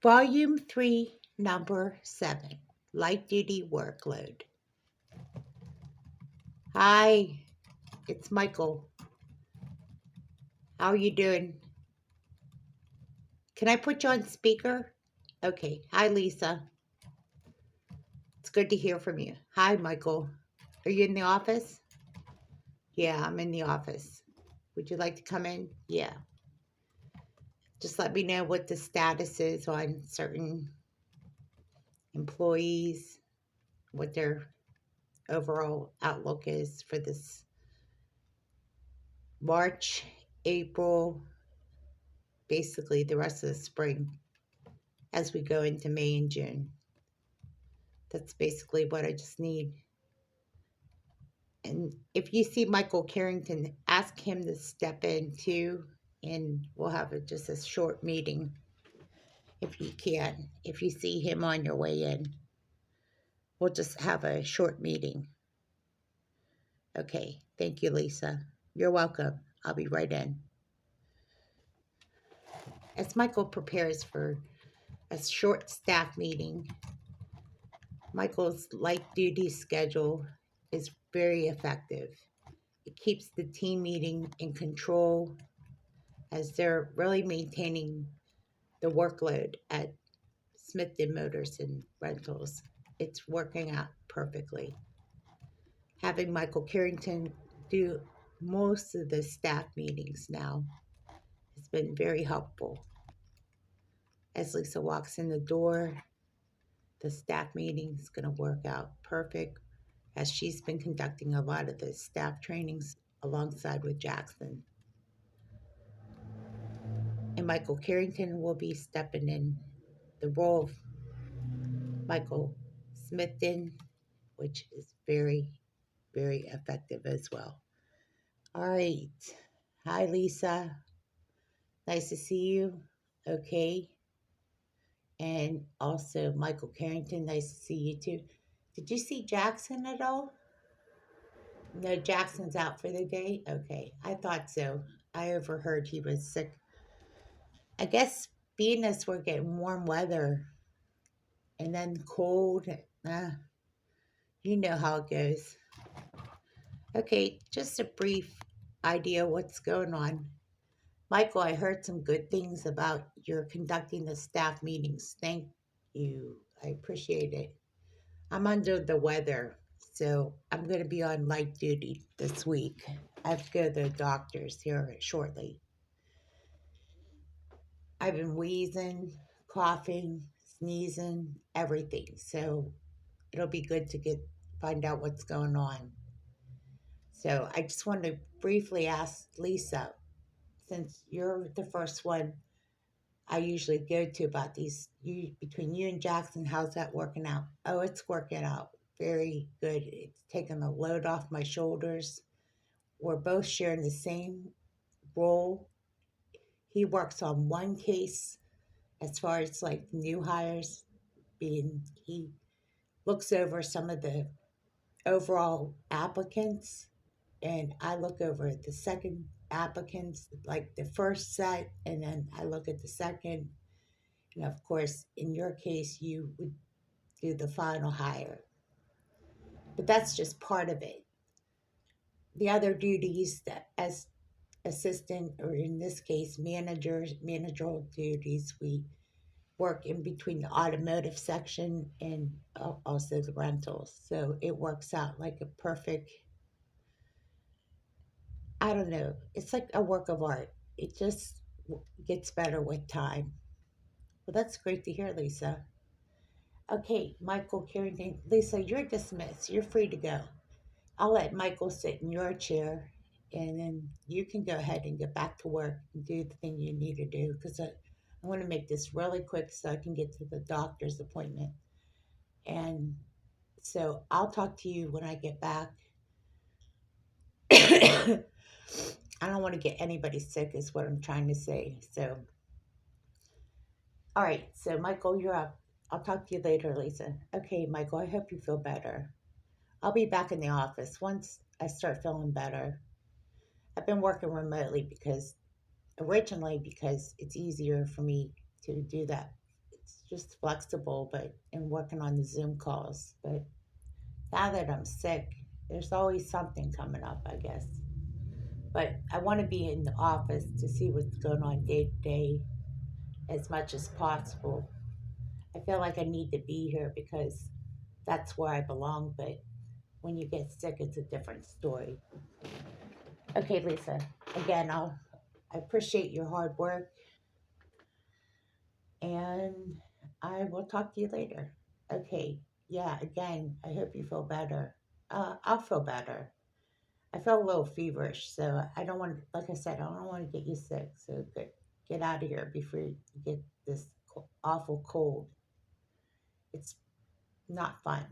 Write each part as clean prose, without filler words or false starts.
Volume 3, Number 7, Light Duty Workload. Hi, it's Michael. How are you doing? Can I put you on speaker? Okay. Hi, Lisa. It's good to hear from you. Hi, Michael. Are you in the office? Yeah, I'm in the office. Would you like to come in? Yeah. Just let me know what the status is on certain employees, what their overall outlook is for this March, April, basically the rest of the spring as we go into May and June. That's basically what I just need. And if you see Michael Carrington, ask him to step in too, and we'll have just a short meeting if you can. If you see him on your way in, we'll just have a short meeting. Okay, thank you, Lisa. You're welcome. I'll be right in. As Michael prepares for a short staff meeting, Michael's light duty schedule is very effective. It keeps the team meeting in control as they're really maintaining the workload at Smithton Motors and Rentals. It's working out perfectly. Having Michael Carrington do most of the staff meetings now has been very helpful. As Lisa walks in the door, the staff meeting is going to work out perfect as she's been conducting a lot of the staff trainings alongside with Jackson. And Michael Carrington will be stepping in the role of Michael Smithton, which is very, very effective as well. All right. Hi, Lisa. Nice to see you. Okay. And also, Michael Carrington, nice to see you too. Did you see Jackson at all? No, Jackson's out for the day? Okay. I thought so. I overheard he was sick. I guess being as we're getting warm weather and then cold, you know how it goes. Okay, just a brief idea what's going on. Michael, I heard some good things about your conducting the staff meetings. Thank you. I appreciate it. I'm under the weather, so I'm going to be on light duty this week. I have to go to the doctor's here shortly. I've been wheezing, coughing, sneezing, everything. So it'll be good to find out what's going on. So I just wanted to briefly ask Lisa, since you're the first one I usually go to about these, between you and Jackson, how's that working out? Oh, it's working out very good. It's taking the load off my shoulders. We're both sharing the same role. He works on one case as far as like new hires being, he looks over some of the overall applicants, and I look over the second applicants, like the first set, and then I look at the second. And of course, in your case, you would do the final hire. But that's just part of it. The other duties that as assistant, or in this case, managerial duties, we work in between the automotive section and also the rentals. So it works out like a perfect, I don't know, it's like a work of art. It just gets better with time. Well, that's great to hear, Lisa. Okay, Michael Carrington. Lisa, you're dismissed. You're free to go. I'll let Michael sit in your chair, and then you can go ahead and get back to work and do the thing you need to do, because I want to make this really quick so I can get to the doctor's appointment. And so I'll talk to you when I get back. I don't want to get anybody sick, is what I'm trying to say. So, all right. So, Michael, you're up. I'll talk to you later, Lisa. Okay, Michael, I hope you feel better. I'll be back in the office once I start feeling better. I've been working remotely because originally because it's easier for me to do that it's just flexible, but and working on the Zoom calls. But now that I'm sick, there's always something coming up, I guess. But I want to be in the office to see what's going on day to day as much as possible. I feel like I need to be here because that's where I belong. But when you get sick, it's a different story. Okay, Lisa. Again, I appreciate your hard work, and I will talk to you later. Okay. Yeah. Again, I hope you feel better. I'll feel better. I felt a little feverish, so I don't want, like I said, I don't want to get you sick. So get out of here before you get this awful cold. It's not fun,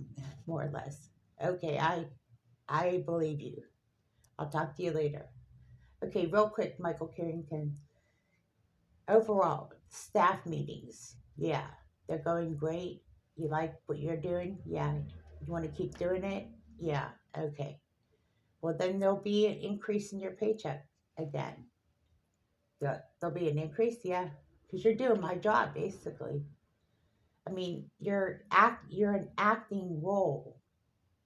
more or less. Okay, I believe you. I'll talk to you later. Okay, real quick, Michael Carrington. Overall, staff meetings, yeah, they're going great. You like what you're doing? Yeah. You want to keep doing it? Yeah. Okay. Well, then there'll be an increase in your paycheck again. There'll be an increase, yeah, because you're doing my job basically. I mean, you're an acting role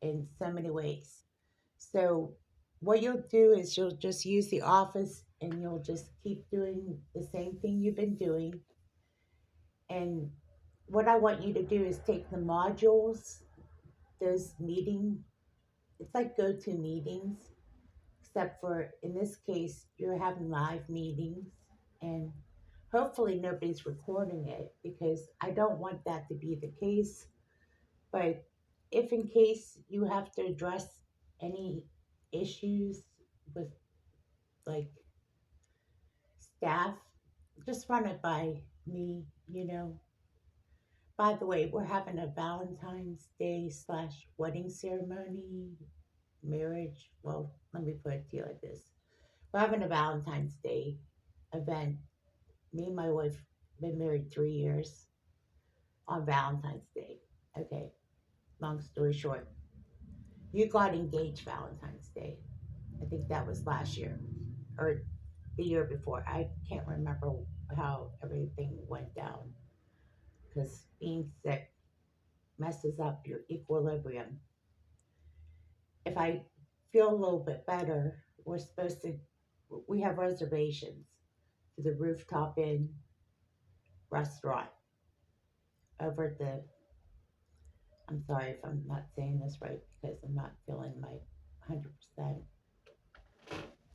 in so many ways. So what you'll do is you'll just use the office and you'll just keep doing the same thing you've been doing. And what I want you to do is take the modules, those meeting, it's like go to meetings, except for in this case, you're having live meetings and hopefully nobody's recording it because I don't want that to be the case. But if in case you have to address any issues with like staff, just run it by me. By the way, we're having a Valentine's Day slash wedding ceremony, marriage. Well, let me put it to you like this. We're having a Valentine's Day event. Me and my wife been married 3 years on Valentine's Day. Okay, long story short, you got engaged Valentine's Day. I think that was last year or the year before. I can't remember how everything went down because being sick messes up your equilibrium. If I feel a little bit better, we have reservations to the Rooftop Inn restaurant over at I'm sorry if I'm not saying this right because I'm not feeling my 100%.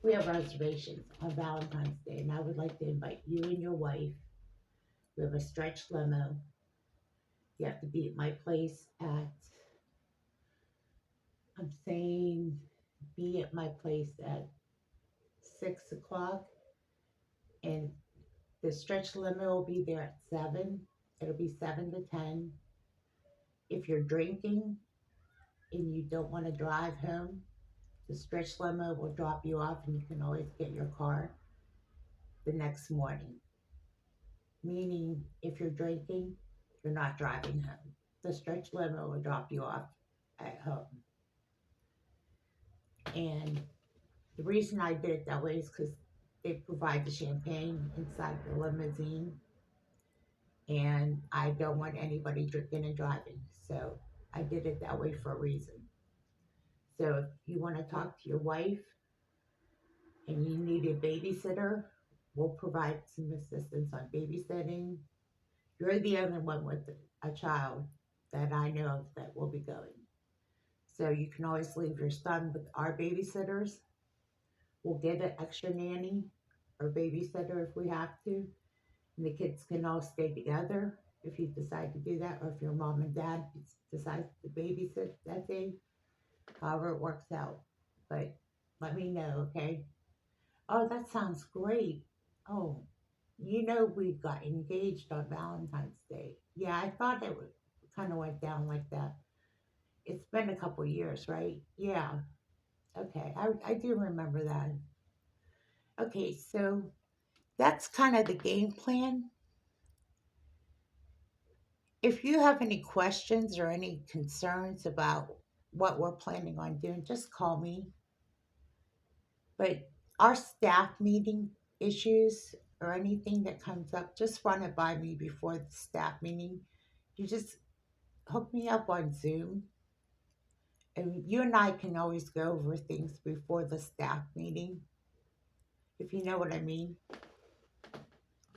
We have reservations on Valentine's Day, and I would like to invite you and your wife. We have a stretch limo. You have to be at my place I'm saying, be at my place at 6 o'clock, and the stretch limo will be there at 7. It'll be 7 to 10. If you're drinking and you don't want to drive home, the stretch limo will drop you off, and you can always get your car the next morning. Meaning, if you're drinking, you're not driving home. The stretch limo will drop you off at home. And the reason I did it that way is because they provide the champagne inside the limousine, and I don't want anybody drinking and driving. So I did it that way for a reason. So if you want to talk to your wife and you need a babysitter, we'll provide some assistance on babysitting. You're the only one with a child that I know of that will be going. So you can always leave your son with our babysitters. We'll get an extra nanny or babysitter if we have to. And the kids can all stay together if you decide to do that, or if your mom and dad decide to babysit that day, however it works out. But let me know, okay? Oh, that sounds great. Oh, we got engaged on Valentine's Day. Yeah, I thought it would kind of went down like that. It's been a couple years, right? Yeah. Okay, I do remember that. Okay, so that's kind of the game plan. If you have any questions or any concerns about what we're planning on doing, just call me. But our staff meeting issues, or anything that comes up, just run it by me before the staff meeting. You just hook me up on Zoom, and you and I can always go over things before the staff meeting, if you know what I mean.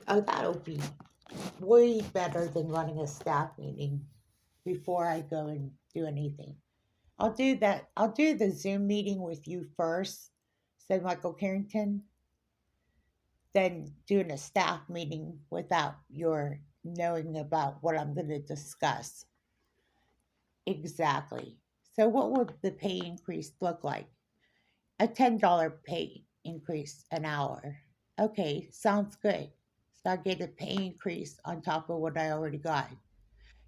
Oh, that'll be way better than running a staff meeting before I go and do anything. I'll do that. I'll do the Zoom meeting with you first, said Michael Carrington, then doing a staff meeting without your knowing about what I'm going to discuss. Exactly. So, what would the pay increase look like? A $10 pay increase an hour. Okay, sounds good. So, I get a pay increase on top of what I already got.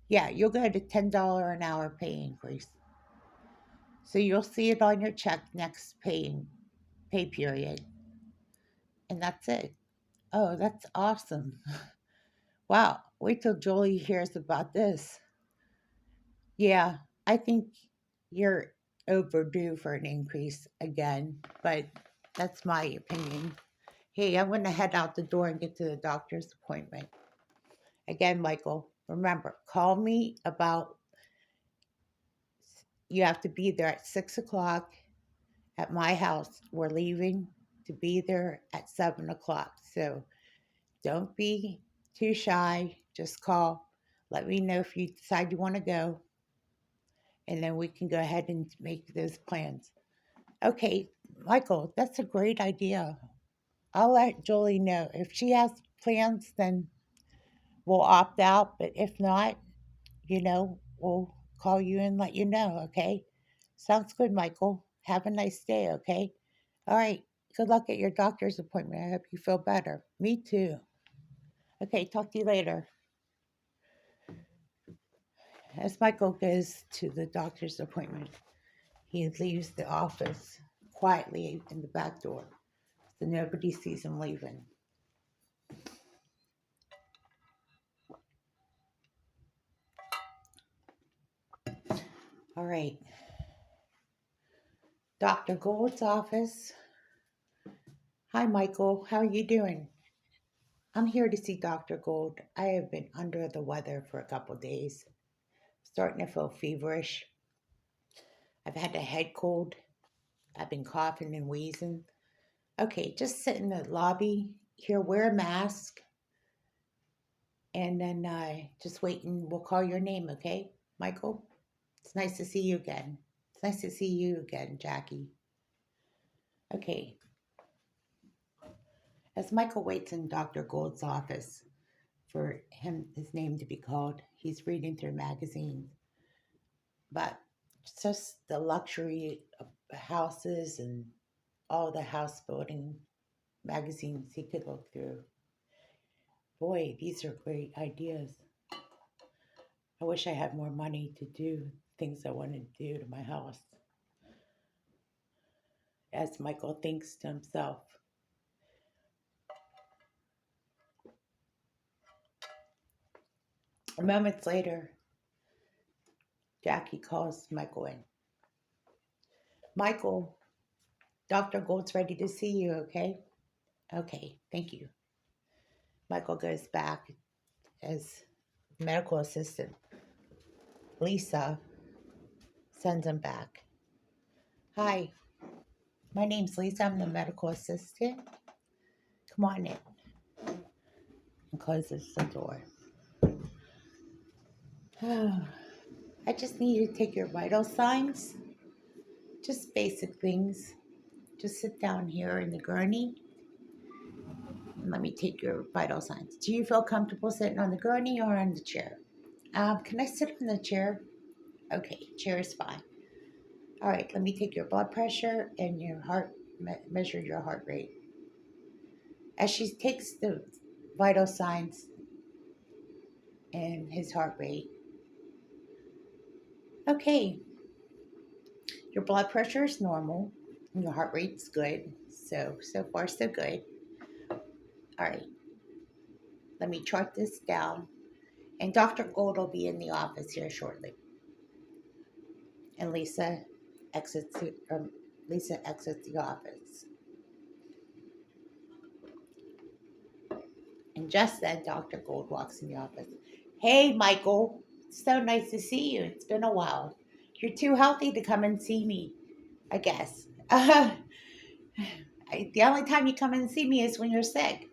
Yeah, you'll get a $10 an hour pay increase. So, you'll see it on your check next pay period. And that's it. Oh, that's awesome. Wow, wait till Julie hears about this. Yeah, I think you're overdue for an increase again, but that's my opinion. Hey, I'm going to head out the door and get to the doctor's appointment. Again, Michael, remember, call me about, you have to be there at 6 o'clock at my house. We're leaving to be there at 7 o'clock. So don't be too shy. Just call. Let me know if you decide you want to go, and then we can go ahead and make those plans. Okay, Michael, that's a great idea. I'll let Julie know. If she has plans, then we'll opt out. But if not, we'll call you and let you know, okay? Sounds good, Michael. Have a nice day, okay? All right. Good luck at your doctor's appointment. I hope you feel better. Me too. Okay, talk to you later. As Michael goes to the doctor's appointment, he leaves the office quietly in the back door so nobody sees him leaving. All right. Dr. Gould's office. Hi, Michael. How are you doing? I'm here to see Dr. Gould. I have been under the weather for a couple days, starting to feel feverish. I've had a head cold. I've been coughing and wheezing. Okay, just sit in the lobby here, wear a mask, and then just wait and we'll call your name, okay, Michael? It's nice to see you again. It's nice to see you again, Jackie. Okay, as Michael waits in Dr. Gould's office for his name to be called, he's reading through magazines. But just the luxury of houses and all the house building magazines he could look through. Boy, these are great ideas. I wish I had more money to do things I wanted to do to my house. As Michael thinks to himself. Moments later, Jackie calls Michael in. Michael, Dr. Gould's ready to see you, okay? Okay, thank you. Michael goes back as medical assistant. Lisa sends him back. Hi, my name's Lisa. I'm the medical assistant. Come on in. And closes the door. I just need you to take your vital signs. Just basic things. Just sit down here in the gurney and let me take your vital signs. Do you feel comfortable sitting on the gurney or on the chair? Can I sit on the chair? Okay, chair is fine. All right, let me take your blood pressure and your heart, measure your heart rate. As she takes the vital signs and his heart rate. Okay, your blood pressure is normal and your heart rate's good. So far so good. All right, let me chart this down. And Dr. Gold will be in the office here shortly. And exits Lisa exits the office. And just then, Dr. Gold walks in the office. Hey, Michael. It's so nice to see you. It's been a while. You're too healthy to come and see me, I guess. The only time you come and see me is when you're sick.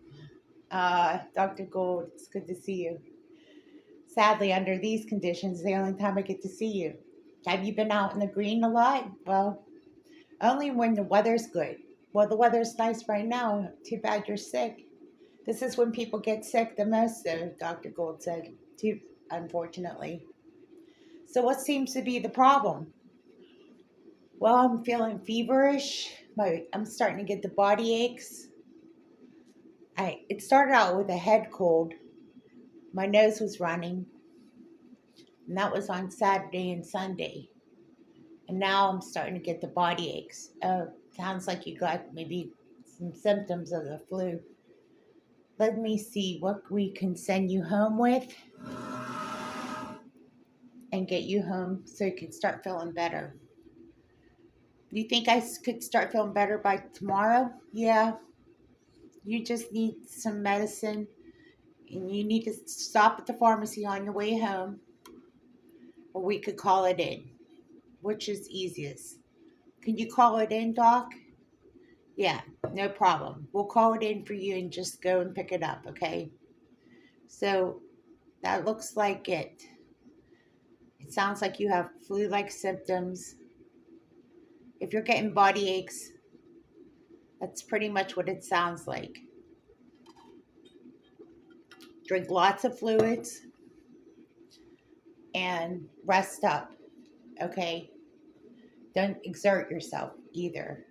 Dr. Gold, it's good to see you. Sadly, under these conditions, the only time I get to see you. Have you been out in the green a lot? Well, only when the weather's good. Well, the weather's nice right now. Too bad you're sick. This is when people get sick the most, though, Dr. Gold said, too, unfortunately. So, what seems to be the problem? Well, I'm feeling feverish. I'm starting to get the body aches. It started out with a head cold. My nose was running, and that was on Saturday and Sunday. And now I'm starting to get the body aches. Sounds like you got maybe some symptoms of the flu. Let me see what we can send you home with and get you home so you can start feeling better. Do you think I could start feeling better by tomorrow? Yeah, you just need some medicine and you need to stop at the pharmacy on your way home, or we could call it in. Which is easiest? Can you call it in, Doc? Yeah, no problem. We'll call it in for you and just go and pick it up, okay? So that looks like it. It sounds like you have flu like symptoms. If you're getting body aches, that's pretty much what it sounds like. Drink lots of fluids and rest up, okay? Don't exert yourself either.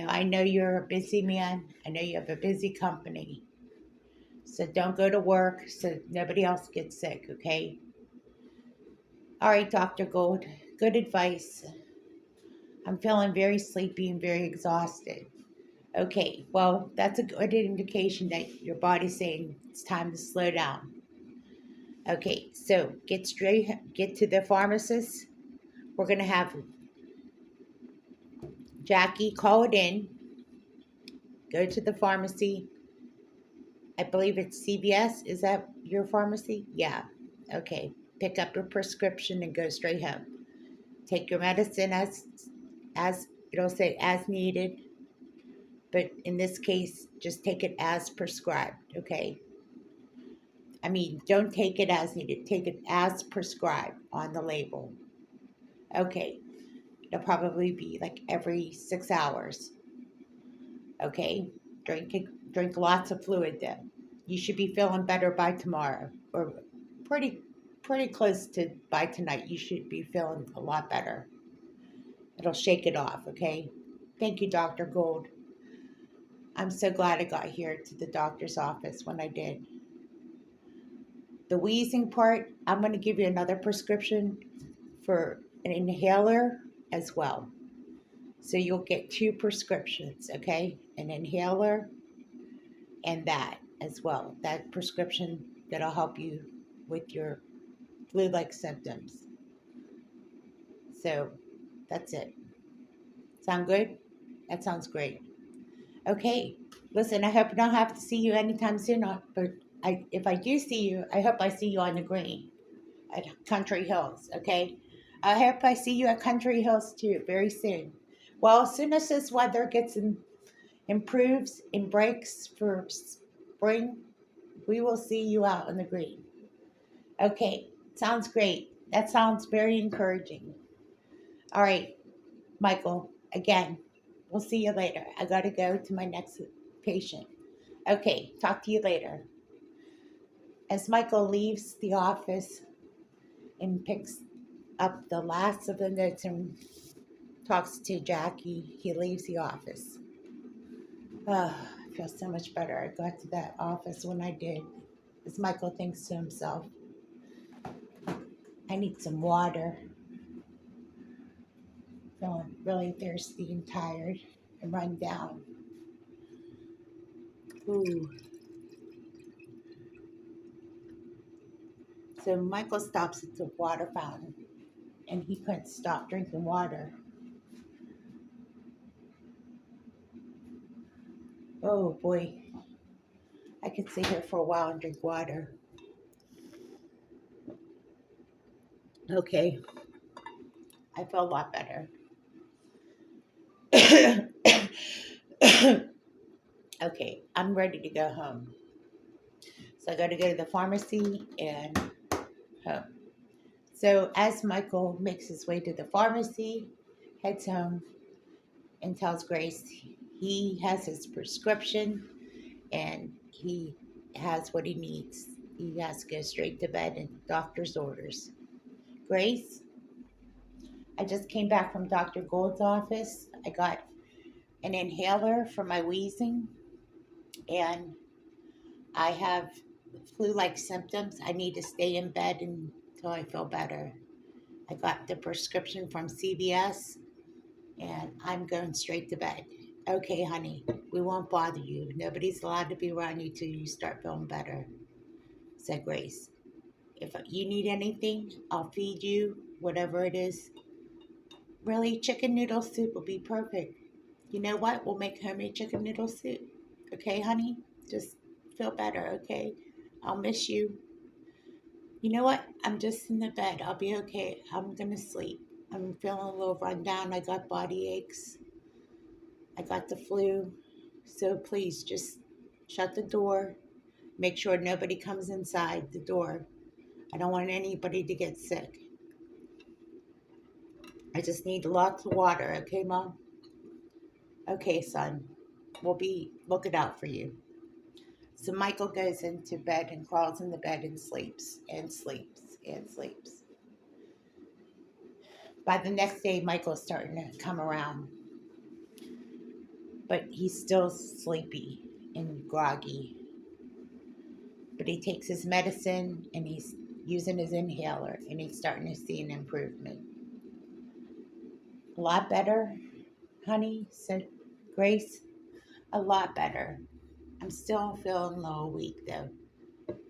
I know you're a busy man. I know you have a busy company. So don't go to work so nobody else gets sick, okay? All right, Dr. Gold, good advice. I'm feeling very sleepy and very exhausted. Okay, well, that's a good indication that your body's saying it's time to slow down. Okay, so get to the pharmacist. We're going to have Jackie call it in, go to the pharmacy. I believe it's CVS. Is that your pharmacy? Yeah. Okay. Pick up your prescription and go straight home. Take your medicine as it'll say as needed, but in this case, just take it as prescribed. Okay. I mean, don't take it as needed. Take it as prescribed on the label. Okay. It'll probably be like every 6 hours. Okay. Drink lots of fluid then. You should be feeling better by tomorrow, or pretty pretty close to by tonight. You should be feeling a lot better. It'll shake it off, okay? Thank you, Dr. Gold. I'm so glad I got here to the doctor's office when I did. The wheezing part, I'm going to give you another prescription for an inhaler as well. So you'll get 2 prescriptions, okay? An inhaler and that as well. That prescription that'll help you with your flu-like symptoms. So that's it. Sound good? That sounds great. Okay. Listen, I hope I don't have to see you anytime soon, but if I do see you, I hope I see you on the green at Country Hills, okay? I hope I see you at Country Hills too very soon. Well, as soon as this weather improves and breaks for spring, we will see you out on the green. Okay, sounds great. That sounds very encouraging. All right, Michael, again, we'll see you later. I got to go to my next patient. Okay, talk to you later. As Michael leaves the office and picks up the last of the notes and talks to Jackie, he leaves the office. Oh, I feel so much better. I got to that office when I did. As Michael thinks to himself, I need some water. Feeling really thirsty and tired and run down. Ooh. So Michael stops at the water fountain and he couldn't stop drinking water. Oh boy. I could sit here for a while and drink water. Okay, I feel a lot better. Okay, I'm ready to go home. So I got to go to the pharmacy and home. So as Michael makes his way to the pharmacy, heads home, and tells Grace he has his prescription and he has what he needs. He has to go straight to bed and doctor's orders. Grace, I just came back from Dr. Gould's office. I got an inhaler for my wheezing and I have flu like symptoms. I need to stay in bed until I feel better. I got the prescription from CVS and I'm going straight to bed. Okay, honey, we won't bother you. Nobody's allowed to be around you till you start feeling better, said Grace. If you need anything, I'll feed you, whatever it is. Really, chicken noodle soup will be perfect. You know what? We'll make homemade chicken noodle soup. Okay, honey? Just feel better, okay? I'll miss you. You know what? I'm just in the bed. I'll be okay. I'm going to sleep. I'm feeling a little run down. I got body aches. I got the flu. So please just shut the door. Make sure nobody comes inside the door. I don't want anybody to get sick. I just need lots of water, okay, Mom? Okay, son. We'll be looking out for you. So Michael goes into bed and crawls in the bed and sleeps and sleeps and sleeps. By the next day, Michael's starting to come around, but he's still sleepy and groggy. But he takes his medicine and he's using his inhaler and he's starting to see an improvement. A lot better, honey, said Grace. A lot better. I'm still feeling a little weak though,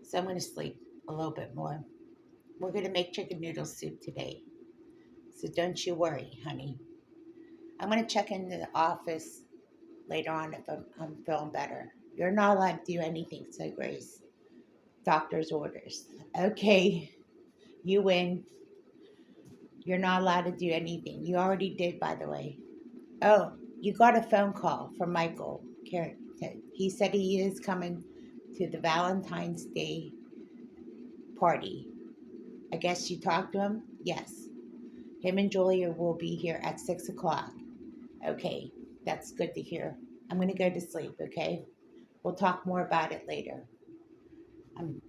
so I'm going to sleep a little bit more. We're going to make chicken noodle soup today, so don't you worry, honey. I'm going to check into the office later on if I'm feeling better. You're not allowed to do anything, said Grace. Doctor's orders. Okay, you win. You're not allowed to do anything. You already did, by the way. Oh, you got a phone call from Michael Carrington. He said he is coming to the Valentine's Day party. I guess you talked to him? Yes. Him and Julia will be here at 6 o'clock. Okay, that's good to hear. I'm going to go to sleep, okay? We'll talk more about it later. I'm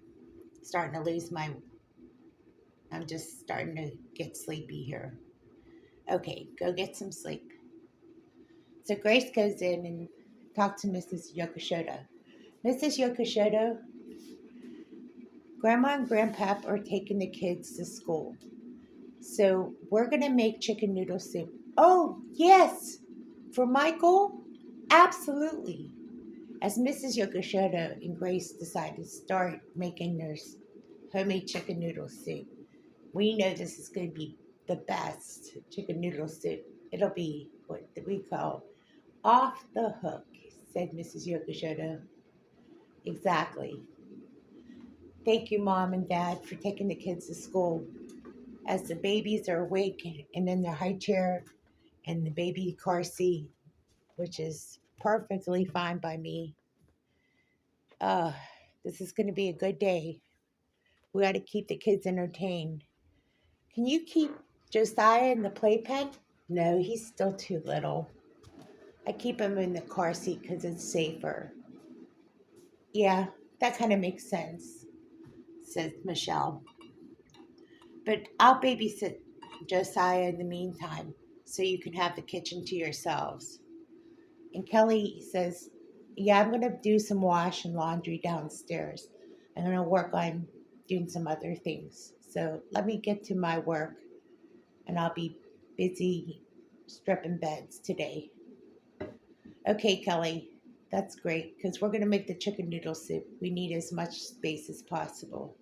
starting to lose my, I'm just starting to get sleepy here. Okay, go get some sleep. So Grace goes in and talks to Mrs. Yokoshoto. Mrs. Yokoshoto, Grandma and Grandpap are taking the kids to school. So we're going to make chicken noodle soup. Oh, yes. For Michael? Absolutely. As Mrs. Yokoshoto and Grace decided to start making their homemade chicken noodle soup, we know this is going to be the best chicken noodle soup. It'll be what we call off the hook, said Mrs. Yokoshoto. Exactly. Thank you, Mom and Dad, for taking the kids to school. As the babies are awake and in their high chair and the baby car seat, which is perfectly fine by me. Uh, this is going to be a good day. We got to keep the kids entertained. Can you keep Josiah in the playpen? No, he's still too little. I keep him in the car seat because it's safer. Yeah, that kind of makes sense, says Michelle. But I'll babysit Josiah in the meantime so you can have the kitchen to yourselves. And Kelly says, yeah, I'm going to do some wash and laundry downstairs. I'm going to work on doing some other things. So let me get to my work and I'll be busy stripping beds today. Okay, Kelly, that's great because we're going to make the chicken noodle soup. We need as much space as possible.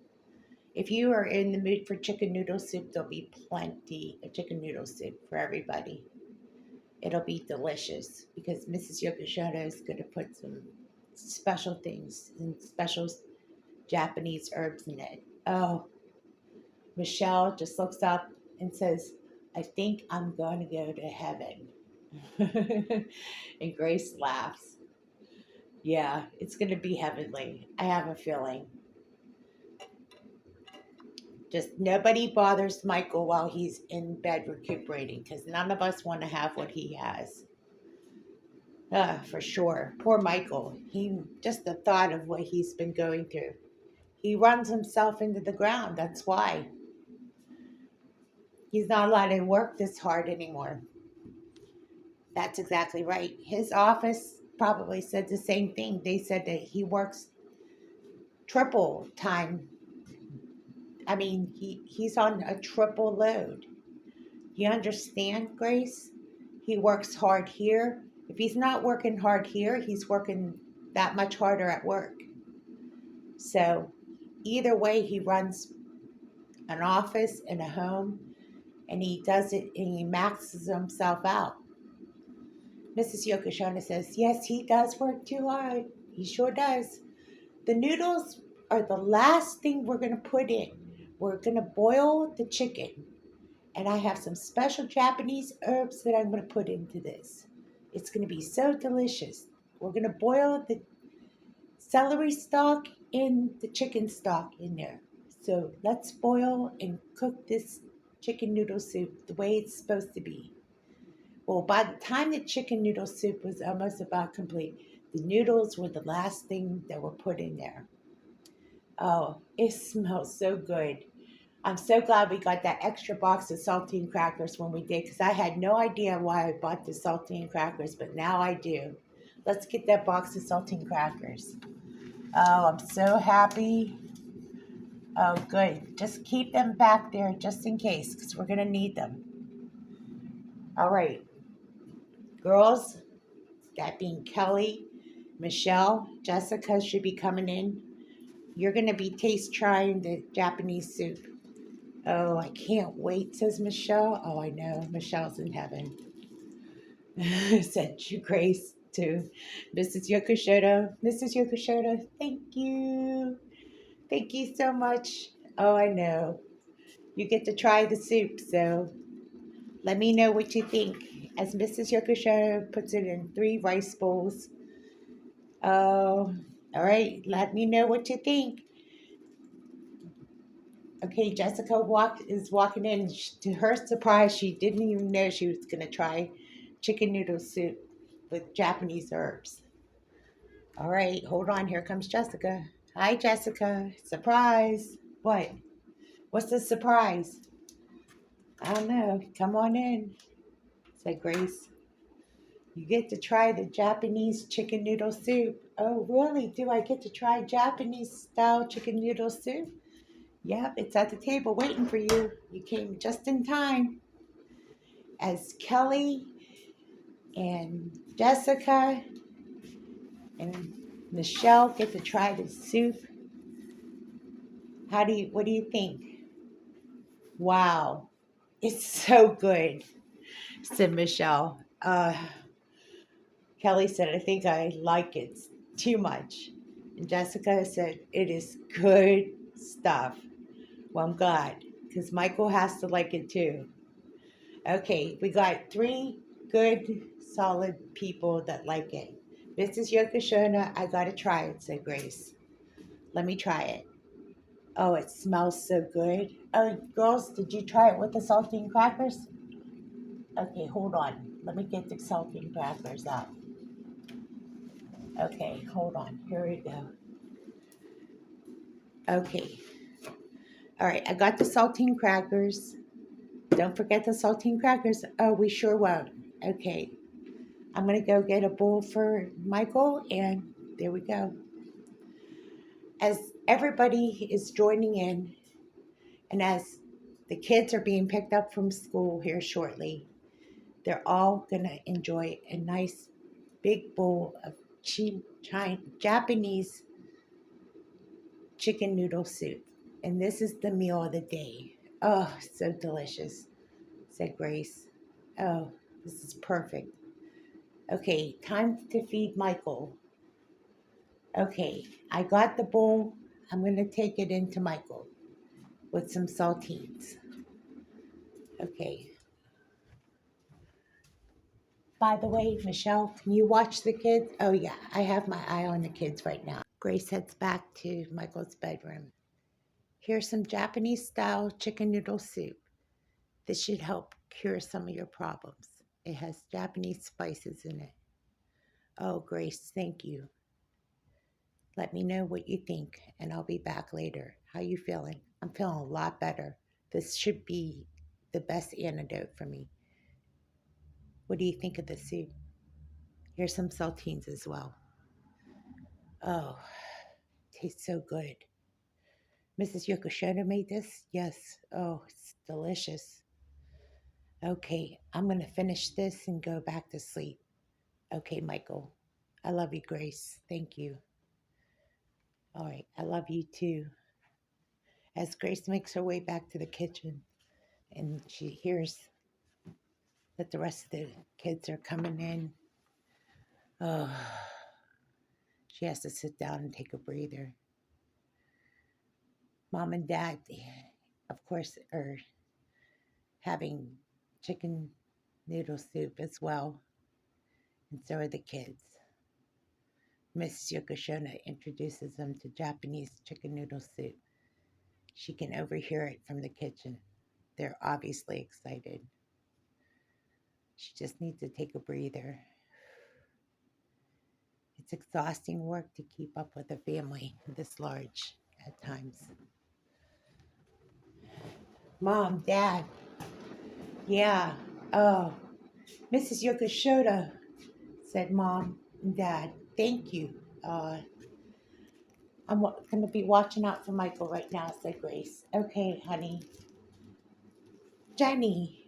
If you are in the mood for chicken noodle soup, there'll be plenty of chicken noodle soup for everybody. It'll be delicious because Mrs. Yokoshoto is going to put some special things and special Japanese herbs in it. Oh, Michelle just looks up and says, I think I'm going to go to heaven. And Grace laughs. Yeah, it's going to be heavenly. I have a feeling. Just nobody bothers Michael while he's in bed recuperating because none of us want to have what he has. For sure. Poor Michael. He just the thought of what he's been going through. He runs himself into the ground. That's why. He's not allowed to work this hard anymore. That's exactly right. His office probably said the same thing. They said that he works triple time. I mean, he's on a triple load. You understand, Grace? He works hard here. If he's not working hard here, he's working that much harder at work. So, either way, he runs an office and a home, and he does it and he maxes himself out. Mrs. Yokoshona says, yes, he does work too hard. He sure does. The noodles are the last thing we're going to put in. We're going to boil the chicken. And I have some special Japanese herbs that I'm going to put into this. It's going to be so delicious. We're going to boil the celery stalk and the chicken stock in there. So let's boil and cook this chicken noodle soup the way it's supposed to be. Well, by the time the chicken noodle soup was almost about complete, the noodles were the last thing that were put in there. Oh, it smells so good. I'm so glad we got that extra box of saltine crackers when we did because I had no idea why I bought the saltine crackers, but now I do. Let's get that box of saltine crackers. Oh, I'm so happy. Oh, good. Just keep them back there just in case because we're going to need them. All right, girls, that being Kelly, Michelle, Jessica should be coming in. You're going to be taste trying the Japanese soup. Oh, I can't wait, says Michelle. Oh, I know. Michelle's in heaven. Said you, Grace, to Mrs. Yokoshota. Mrs. Yokoshota, thank you. Thank you so much. Oh, I know. You get to try the soup, so let me know what you think. As Mrs. Yokoshota puts it in 3 rice bowls. Oh, all right. Let me know what you think. Okay, Jessica is walking in. To her surprise, she didn't even know she was going to try chicken noodle soup with Japanese herbs. All right, hold on. Here comes Jessica. Hi, Jessica. Surprise. What? What's the surprise? I don't know. Come on in, said Grace. You get to try the Japanese chicken noodle soup. Oh, really? Do I get to try Japanese style chicken noodle soup? Yep, it's at the table waiting for you. You came just in time. As Kelly and Jessica and Michelle get to try the soup, what do you think? Wow, it's so good, said Michelle. Kelly said, I think I like it too much. And Jessica said, it is good stuff. Well, I'm glad, because Michael has to like it too. Okay, we got 3 good, solid people that like it. Mrs. Yokoshona, I gotta try it, said Grace. Let me try it. Oh, it smells so good. Oh, girls, did you try it with the saltine crackers? Okay, hold on. Let me get the saltine crackers out. Okay, hold on. Here we go. Okay. All right, I got the saltine crackers. Don't forget the saltine crackers. Oh, we sure won't. Okay. I'm going to go get a bowl for Michael, and there we go. As everybody is joining in, and as the kids are being picked up from school here shortly, they're all going to enjoy a nice big bowl of cheap Japanese chicken noodle soup. And this is the meal of the day. Oh, so delicious, said Grace. Oh, this is perfect. Okay, time to feed Michael. Okay, I got the bowl. I'm going to take it into Michael with some saltines. Okay. By the way, Michelle, can you watch the kids? Oh, yeah, I have my eye on the kids right now. Grace heads back to Michael's bedroom. Here's some Japanese style chicken noodle soup. This should help cure some of your problems. It has Japanese spices in it. Oh, Grace, thank you. Let me know what you think, and I'll be back later. How you feeling? I'm feeling a lot better. This should be the best antidote for me. What do you think of the soup? Here's some saltines as well. Oh, tastes so good. Mrs. Yokoshino made this? Yes. Oh, it's delicious. Okay, I'm going to finish this and go back to sleep. Okay, Michael. I love you, Grace. Thank you. All right, I love you too. As Grace makes her way back to the kitchen and she hears that the rest of the kids are coming in, oh, she has to sit down and take a breather. Mom and Dad, of course, are having chicken noodle soup as well, and so are the kids. Miss Yokoshona introduces them to Japanese chicken noodle soup. She can overhear it from the kitchen. They're obviously excited. She just needs to take a breather. It's exhausting work to keep up with a family this large at times. Mom, Dad, yeah, oh, Mrs. Yokoshota, said Mom and Dad. Thank you. I'm going to be watching out for Michael right now, said Grace. Okay, honey. Jenny,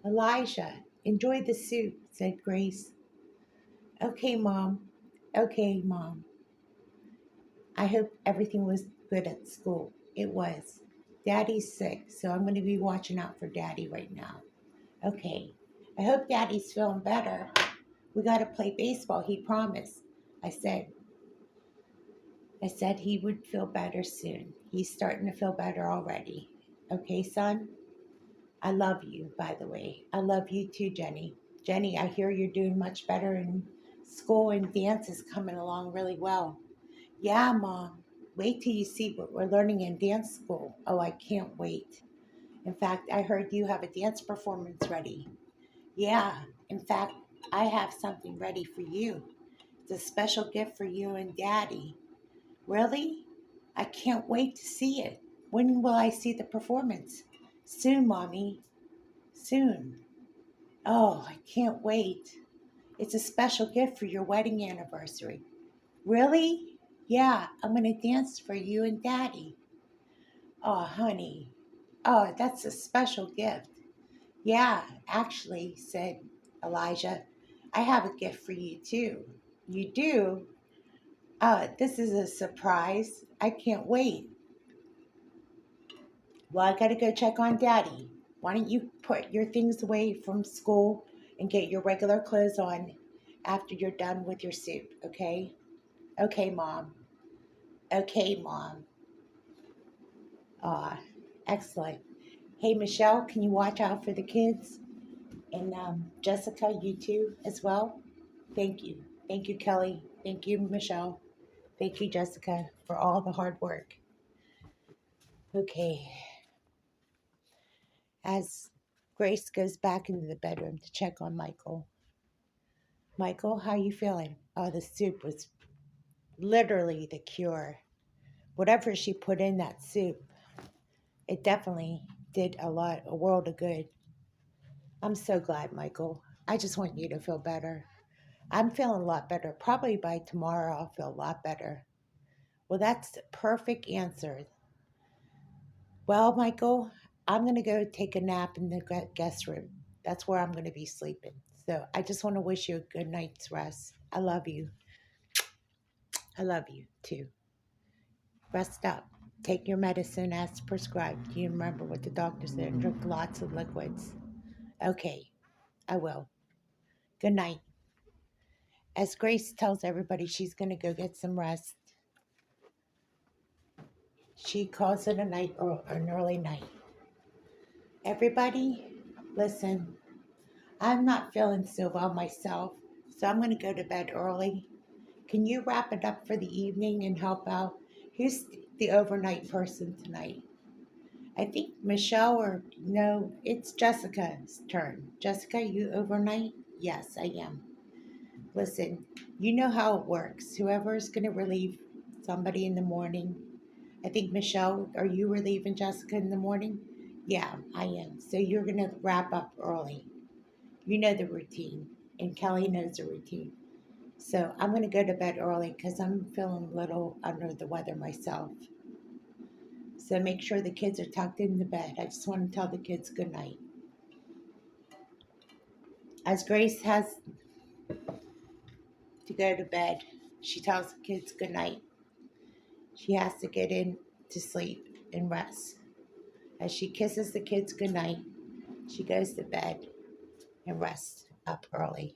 Elijah, enjoy the soup, said Grace. Okay, Mom. Okay, Mom. I hope everything was good at school. It was. Daddy's sick, so I'm going to be watching out for Daddy right now. Okay. I hope Daddy's feeling better. We got to play baseball, he promised. I said he would feel better soon. He's starting to feel better already. Okay, son? I love you, by the way. I love you too, Jenny. Jenny, I hear you're doing much better in school and dance is coming along really well. Yeah, Mom. Wait till you see what we're learning in dance school. Oh, I can't wait. In fact, I heard you have a dance performance ready. Yeah, in fact, I have something ready for you. It's a special gift for you and Daddy. Really? I can't wait to see it. When will I see the performance? Soon, Mommy. Soon. Oh, I can't wait. It's a special gift for your wedding anniversary. Really? Yeah, I'm going to dance for you and Daddy. Oh, honey. Oh, that's a special gift. Yeah, actually, said Elijah, I have a gift for you too. You do? This is a surprise. I can't wait. Well, I gotta go check on Daddy. Why don't you put your things away from school and get your regular clothes on after you're done with your soup, okay? Okay, Mom. Okay, Mom. Ah, excellent. Hey, Michelle, can you watch out for the kids? And Jessica, you too, as well? Thank you. Thank you, Kelly. Thank you, Michelle. Thank you, Jessica, for all the hard work. Okay. As Grace goes back into the bedroom to check on Michael. Michael, how you feeling? Oh, the soup was literally the cure. Whatever she put in that soup, it definitely did a world of good. I'm so glad, Michael. I just want you to feel better. I'm feeling a lot better. Probably by tomorrow, I'll feel a lot better. Well, that's the perfect answer. Well, Michael, I'm going to go take a nap in the guest room. That's where I'm going to be sleeping. So I just want to wish you a good night's rest. I love you. I love you too. Rest up. Take your medicine as prescribed. You remember what the doctor said and drink lots of liquids. Okay, I will. Good night. As Grace tells everybody she's going to go get some rest, she calls it a night or an early night. Everybody, listen, I'm not feeling so well myself, so I'm going to go to bed early. Can you wrap it up for the evening and help out? Who's the overnight person tonight? I think Michelle or no, it's Jessica's turn. Jessica, you overnight? Yes, I am. Listen, you know how it works. Whoever's going to relieve somebody in the morning. I think Michelle, are you relieving Jessica in the morning? Yeah, I am. So you're going to wrap up early. You know the routine, and Kelly knows the routine. So I'm going to go to bed early because I'm feeling a little under the weather myself. So make sure the kids are tucked into bed. I just want to tell the kids good night. As Grace has to go to bed, she tells the kids good night. She has to get in to sleep and rest. As she kisses the kids good night, she goes to bed and rests up early.